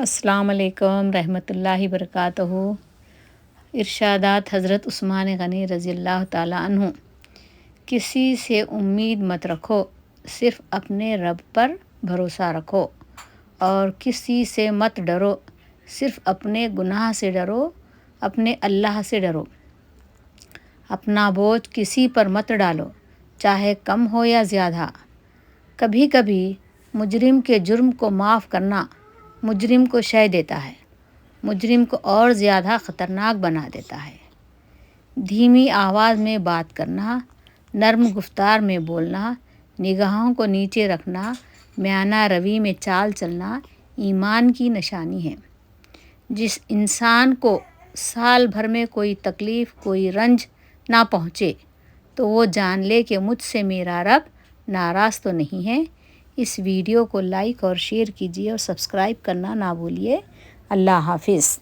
السلام علیکم رحمۃ اللہ وبرکاتہ۔ ارشادات حضرت عثمان غنی رضی اللہ تعالیٰ عنہ۔ کسی سے امید مت رکھو، صرف اپنے رب پر بھروسہ رکھو، اور کسی سے مت ڈرو، صرف اپنے گناہ سے ڈرو، اپنے اللہ سے ڈرو۔ اپنا بوجھ کسی پر مت ڈالو، چاہے کم ہو یا زیادہ۔ کبھی کبھی مجرم کے جرم کو معاف کرنا مجرم کو شے دیتا ہے، مجرم کو اور زیادہ خطرناک بنا دیتا ہے۔ دھیمی آواز میں بات کرنا، نرم گفتار میں بولنا، نگاہوں کو نیچے رکھنا، میانہ روی میں چال چلنا ایمان کی نشانی ہے۔ جس انسان کو سال بھر میں کوئی تکلیف، کوئی رنج نہ پہنچے تو وہ جان لے کہ مجھ سے میرا رب ناراض تو نہیں ہے۔ اس ویڈیو کو لائک اور شیئر کیجیے اور سبسکرائب کرنا نہ بھولیے۔ اللہ حافظ۔